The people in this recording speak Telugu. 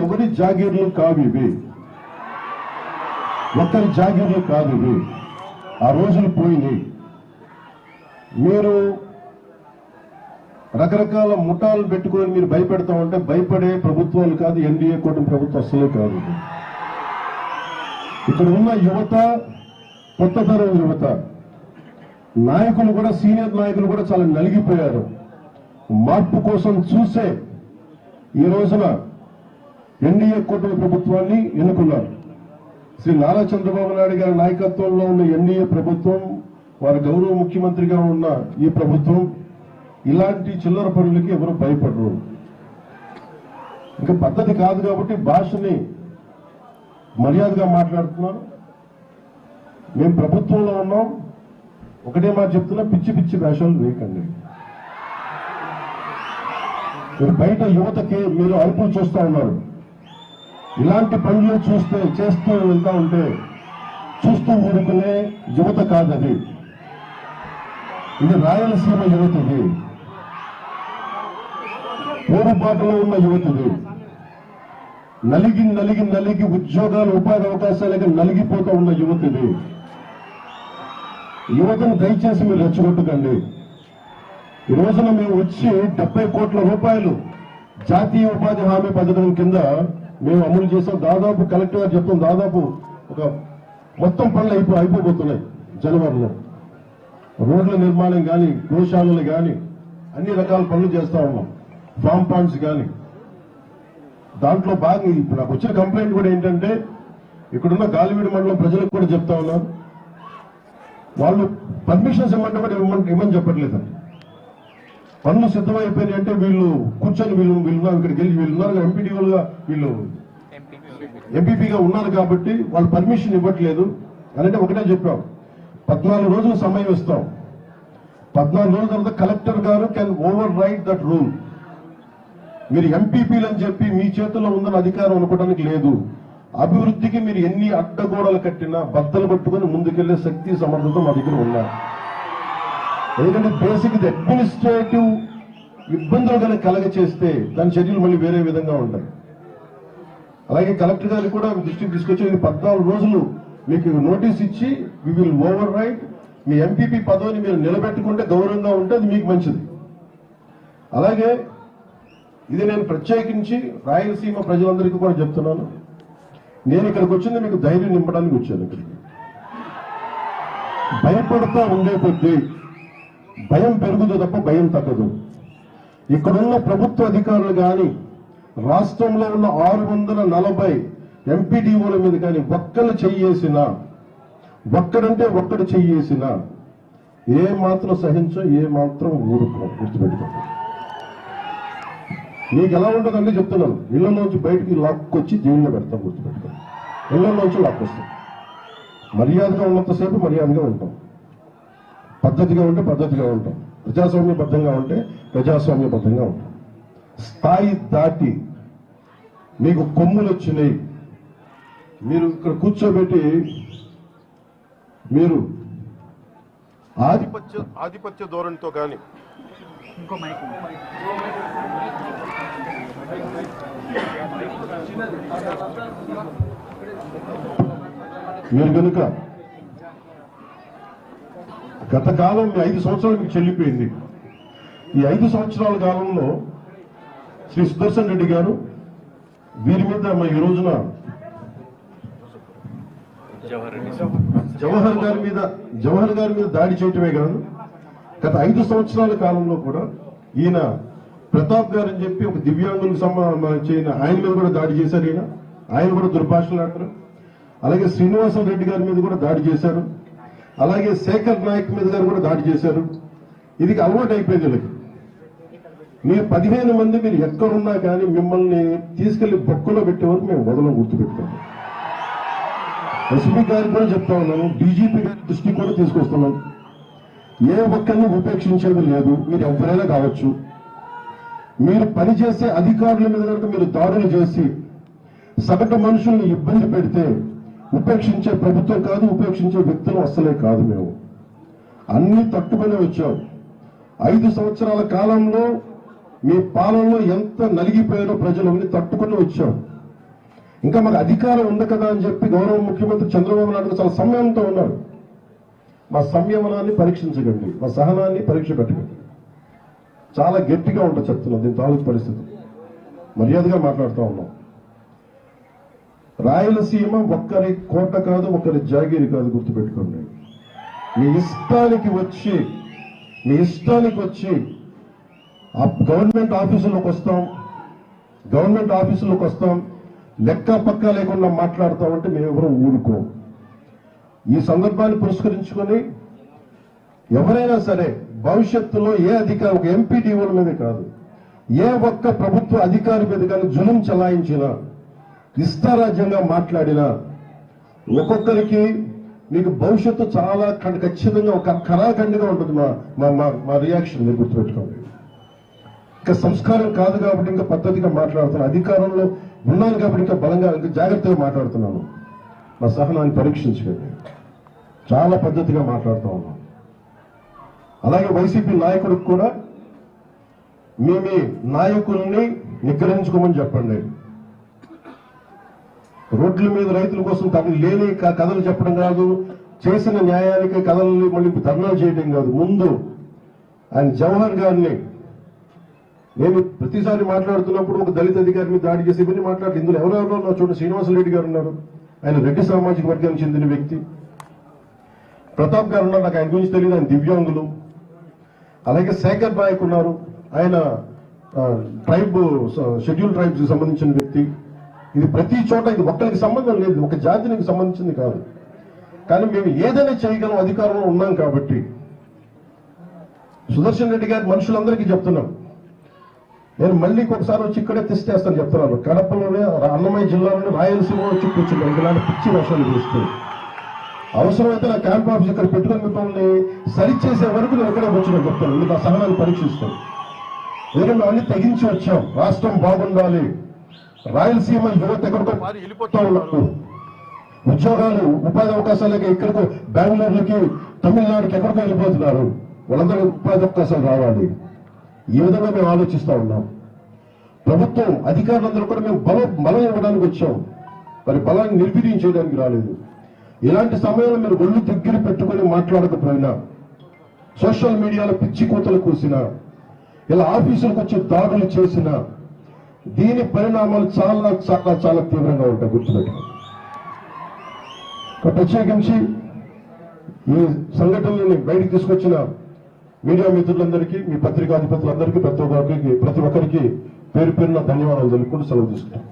ఎవరి జాగీర్లు కావు ఇవి, ఒక్కరి జాగీర్లు కాదు ఇవి. ఆ రోజులు పోయినాయి. మీరు రకరకాల ముఠాలు పెట్టుకొని మీరు భయపెడతా ఉంటే భయపడే ప్రభుత్వాలు కాదు, ఎన్డీఏ కూటమి ప్రభుత్వం అసలే కాదు. ఇక్కడ ఉన్న యువత, కొత్త తరం యువత నాయకులు కూడా, సీనియర్ నాయకులు కూడా చాలా నలిగిపోయారు. మార్పు కోసం చూసే ఈ రోజున ఎన్డీఏ కూటమి ప్రభుత్వాన్ని ఎన్నుకున్నారు. శ్రీ నారా చంద్రబాబు నాయుడు గారి నాయకత్వంలో ఉన్న ఎన్డీఏ ప్రభుత్వం, వారి గౌరవ ముఖ్యమంత్రిగా ఉన్న ఈ ప్రభుత్వం ఇలాంటి చిల్లర పనులకి ఎవరు భయపడరు. ఇంకా పద్ధతి కాదు కాబట్టి భాషని మర్యాదగా మాట్లాడుతున్నారు. మేము ప్రభుత్వంలో ఉన్నాం, ఒకటే మాట చెప్తున్నా, పిచ్చి పిచ్చి వేషాలు వేయకండి. మీరు బయట యువతకి మీరు అరుపులు చూస్తూ ఉన్నారు. ఇలాంటి పనులు చేస్తూ వెళ్తా ఉంటే చూస్తూ ఊరుకునే యువత కాదది. ఇది రాయలసీమ యువత, ఇది పోరుబాటులో ఉన్న యువత, ఇది నలిగి నలిగి నలిగి ఉద్యోగాలు, ఉపాధి అవకాశాలకి నలిగిపోతూ ఉన్న యువత. ఇది యువతను దయచేసి మీరు రెచ్చగొట్టకండి. ఈ రోజున మేము వచ్చి 70 కోట్ల రూపాయలు జాతీయ ఉపాధి హామీ పథకం కింద మేము అమలు చేసాం. దాదాపు కలెక్టర్ గారు చెప్తాం, దాదాపు ఒక మొత్తం పనులు అయిపోబోతున్నాయి జనవరిలో. రోడ్ల నిర్మాణం కానీ, గోశాలలు కానీ, అన్ని రకాల పనులు చేస్తా ఉన్నాం. ఫామ్ పాండ్స్ కానీ. దాంట్లో భాగంగా ఇప్పుడు నాకు వచ్చిన కంప్లైంట్ కూడా ఏంటంటే, ఇక్కడున్న గాలివీడి మండలం ప్రజలకు కూడా చెప్తా ఉన్నారు, వాళ్ళు పర్మిషన్స్ ఇవ్వమంటే కూడా ఇవ్వమని చెప్పట్లేదండి. పనులు సిద్ధమైపోయినాయి అంటే వీళ్ళు కూర్చొని వీళ్ళు ఇక్కడికి వెళ్ళి వీళ్ళు ఉన్నారు ఎంపీడీఓలుగా, వీళ్ళు ఎంపీపీగా ఉన్నారు కాబట్టి వాళ్ళు పర్మిషన్ ఇవ్వట్లేదు అంటే ఒకటే చెప్పాం, 14 రోజులు సమయం ఇస్తాం. 14 రోజుల తర్వాత కలెక్టర్ గారు can over right that rule. మీరు ఎంపీపీలు అని చెప్పి మీ చేతుల్లో ఉందని అధికారం అనుకోవడానికి లేదు. అభివృద్ధికి మీరు ఎన్ని అడ్డగోడలు కట్టినా బద్దలు పట్టుకుని ముందుకెళ్లే శక్తి, సమర్థత మా దగ్గర ఉన్నారు. ఎందుకంటే బేసిక్ ఇది అడ్మినిస్ట్రేటివ్ ఇబ్బందులు కనుక కలగ చేస్తే దాని చర్యలు మళ్ళీ వేరే విధంగా ఉంటాయి. అలాగే కలెక్టర్ గారికి కూడా దృష్టికి తీసుకొచ్చి 14 రోజులు మీకు నోటీస్ ఇచ్చి వి విల్ ఓవర్ రైట్, మీ ఎంపీపీ పదవిని మీరు నిలబెట్టుకుంటే గౌరవంగా ఉంటే అది మీకు మంచిది. అలాగే ఇది నేను ప్రత్యేకించి రాయలసీమ ప్రజలందరికీ కూడా చెప్తున్నాను, నేను ఇక్కడికి వచ్చింది మీకు ధైర్యం నింపడానికి వచ్చాను. ఇక్కడికి భయపడుతూ ఉండే కొద్దీ భయం పెరుగుతుంది తప్ప భయం తగ్గదు. ఇక్కడున్న ప్రభుత్వ అధికారులు కానీ, రాష్ట్రంలో ఉన్న 640 ఎంపీడీఓల మీద కానీ ఒక్కరు చెయ్యేసినా, ఒక్కడంటే ఒక్కడు చెయ్యేసినా ఏ మాత్రం సహించో, ఏ మాత్రం ఊరుకో. గుర్తుపెట్టుకోండి. మీకు ఎలా ఉంటుందంటే చెప్తున్నాను, ఇళ్లలోంచి బయటికి లాక్కొచ్చి జైల్లో పెడతాం. గుర్తుపెట్టుకోండి. ఇళ్లలోంచి లాక్కొస్తాం. మర్యాదగా ఉన్నంతసేపు మర్యాదగా ఉంటాం, పద్ధతిగా ఉంటే పద్ధతిగా ఉంటాం, ప్రజాస్వామ్యబద్ధంగా ఉంటే ప్రజాస్వామ్యబద్ధంగా ఉంటాం. స్థాయి దాటి మీకు కొమ్ములు వచ్చినాయి, మీరు ఇక్కడ కూర్చోబెట్టి మీరు ఆధిపత్య ధోరణితో కానీ మీరు కనుక గత కాలం 5 సంవత్సరాలు మీకు చెల్లిపోయింది. ఈ 5 సంవత్సరాల కాలంలో శ్రీ సుదర్శన్ రెడ్డి గారు వీరి మీద ఈ రోజున జవహర్ గారి మీద దాడి చేయటమే కాదు, గత 5 సంవత్సరాల కాలంలో కూడా ఈయన ప్రతాప్ గారు అని చెప్పి ఒక దివ్యాంగులకు సంబంధించిన ఆయన మీద కూడా దాడి చేశారు. ఆయన కూడా దుర్భాషలాడతారు. అలాగే శ్రీనివాస రెడ్డి గారి మీద కూడా దాడి చేశారు. అలాగే శేఖర్ నాయక్ మీద గారు కూడా దాడి చేశారు. ఇది అలవాటు అయిపోయింది వీళ్ళకి. మీరు 15 మంది మీరు ఎక్కడున్నా కానీ మిమ్మల్ని తీసుకెళ్లి బొక్కలో పెట్టే వరకు మేము వదలం. గుర్తుపెట్టుకోండి. ఎస్పీ గారికి కూడా చెప్తా ఉన్నాను, డీజీపీ గారి దృష్టికి కూడా తీసుకొస్తున్నాం. ఏ ఒక్కరిని ఉపేక్షించేది లేదు. మీరు ఎవరైనా కావచ్చు. మీరు పనిచేసే అధికారుల మీద కనుక మీరు దాడులు చేసి సగటు మనుషుల్ని ఇబ్బంది పెడితే ఉపేక్షించే ప్రభుత్వం కాదు, ఉపేక్షించే వ్యక్తులు అస్సలే కాదు. మేము అన్ని తట్టుకునే వచ్చాం. 5 సంవత్సరాల కాలంలో మీ పాలనలో ఎంత నలిగిపోయారో ప్రజలు అన్ని తట్టుకుని వచ్చాం. ఇంకా మాకు అధికారం ఉంది కదా అని చెప్పి గౌరవ ముఖ్యమంత్రి చంద్రబాబు నాయుడు చాలా సంయమనంతో ఉన్నారు. మా సంయమనాన్ని పరీక్షించకండి, మా సహనాన్ని పరీక్ష పెట్టకండి. చాలా గట్టిగా ఉంటుంది చెప్తున్నాం. దీని తాలూకు పరిస్థితి మర్యాదగా మాట్లాడుతూ ఉన్నాం. రాయలసీమ ఒక్కరి కోట కాదు, ఒక్కరి జాగీరి కాదు, గుర్తుపెట్టుకోండి. మీ ఇష్టానికి వచ్చి ఆ గవర్నమెంట్ ఆఫీసులోకి వస్తాం, లెక్క పక్క లేకుండా మాట్లాడతామంటే మేము ఎవరూ ఊరుకోం. ఈ సందర్భాన్ని పురస్కరించుకొని ఎవరైనా సరే భవిష్యత్తులో ఏ అధికారి, ఒక ఎంపీడీఓల మీద కాదు, ఏ ఒక్క ప్రభుత్వ అధికారి మీద కానీ జులుం చలాయించినా, ఇష్టారాజ్యంగా మాట్లాడినా ఒక్కొక్కరికి మీకు భవిష్యత్తు చాలా ఖచ్చితంగా ఒక ఖరాఖండిగా ఉంటుంది. మా రియాక్షన్ మీరు గుర్తుపెట్టుకోండి. ఇంకా సంస్కారం కాదు కాబట్టి ఇంకా పద్ధతిగా మాట్లాడుతున్నాను. అధికారంలో ఉన్నాను కాబట్టి ఇంకా బలంగా, ఇంకా జాగ్రత్తగా మాట్లాడుతున్నాను. మా సహనాన్ని పరీక్షించుకోండి. చాలా పద్ధతిగా మాట్లాడుతూ ఉన్నాం. అలాగే వైసీపీ నాయకుడికి కూడా మీ నాయకుల్ని నిగ్రహించుకోమని చెప్పండి. రోడ్ల మీద రైతుల కోసం లేని కథలు చెప్పడం కాదు, చేసిన న్యాయానికి కథల్ని మళ్ళీ ధర్నాలు చేయడం కాదు. ముందు ఆయన జవహర్ గారిని, నేను ప్రతిసారి మాట్లాడుతున్నప్పుడు ఒక దళిత అధికారి మీద దాడి చేసి ఇవన్నీ మాట్లాడి, ఇందులో ఎవరెవరో ఉన్నారు చూడండి. శ్రీనివాసరెడ్డి గారు ఉన్నారు, ఆయన రెడ్డి సామాజిక వర్గానికి చెందిన వ్యక్తి. ప్రతాప్ గారు ఉన్నారు, నాకు ఆయన గురించి తెలియదు, ఆయన దివ్యాంగులు. అలాగే శేఖర్ నాయక్ ఉన్నారు, ఆయన షెడ్యూల్ ట్రైబ్స్ కి సంబంధించిన వ్యక్తి. ఇది ప్రతి చోట, ఇది ఒక్కరికి సంబంధం లేదు, ఒక జాతికి సంబంధించింది కాదు. కానీ మేము ఏదైనా చేయగలం, అధికారంలో ఉన్నాం కాబట్టి. సుదర్శన్ రెడ్డి గారి మనుషులందరికీ చెప్తున్నాం, నేను మళ్ళీ ఒకసారి వచ్చి ఇక్కడే టెస్ట్ చేస్తాను చెప్తున్నాను. కడపలోనే, అన్నమయ్య జిల్లాలోనే, రాయలసీమలో వచ్చి కూర్చున్నాను. ఇలాంటి పిచ్చి వర్షాలు కురుస్తాయి. అవసరమైతే నా క్యాంప్ ఆఫీస్ ఇక్కడ పెట్టుకుని మిమ్మల్ని సరిచేసే వరకు నేను ఎక్కడే కూర్చున్నాను చెప్తాను. మీకు ఆ సహనాన్ని పరీక్షిస్తాను. ఎందుకంటే అవన్నీ తెగించి వచ్చాం. రాష్ట్రం బాగుండాలి. రాయలసీమ యువత ఎక్కడికో మారి వెళ్ళిపోతా ఉన్నారు. ఉద్యోగాలు, ఉపాధి అవకాశాలకి ఎక్కడికో బెంగళూరుకి, తమిళనాడుకి ఎక్కడికో వెళ్ళిపోతున్నారు. వాళ్ళందరికీ ఉపాధి అవకాశాలు రావాలి. ఈ విధంగా మేము ఆలోచిస్తూ ఉన్నాం. ప్రభుత్వం అధికారులందరూ కూడా మేము బలం ఇవ్వడానికి వచ్చాం, మరి బలాన్ని నిర్వీర్యం చేయడానికి రాలేదు. ఇలాంటి సమయంలో మీరు ఒళ్ళు దగ్గర పెట్టుకుని మాట్లాడకపోయినా, సోషల్ మీడియాలో పిచ్చి కూతలు కూసినా, ఇలా ఆఫీసులకు వచ్చి దాడులు చేసినా, దీని పరిణామాలు చాలా చాలా చాలా తీవ్రంగా ఉంటాయి. గుర్తుపెట్టుకోండి. ప్రత్యేకించి ఈ సంఘటనని బయటకు తీసుకొచ్చిన మీడియా మిత్రులందరికీ, మీ పత్రికాధిపతులందరికీ, ప్రతి ఒక్కరికి పేరు పేరున ధన్యవాదాలు తెలుపుకుంటూ సెలవు తీసుకుంటాం.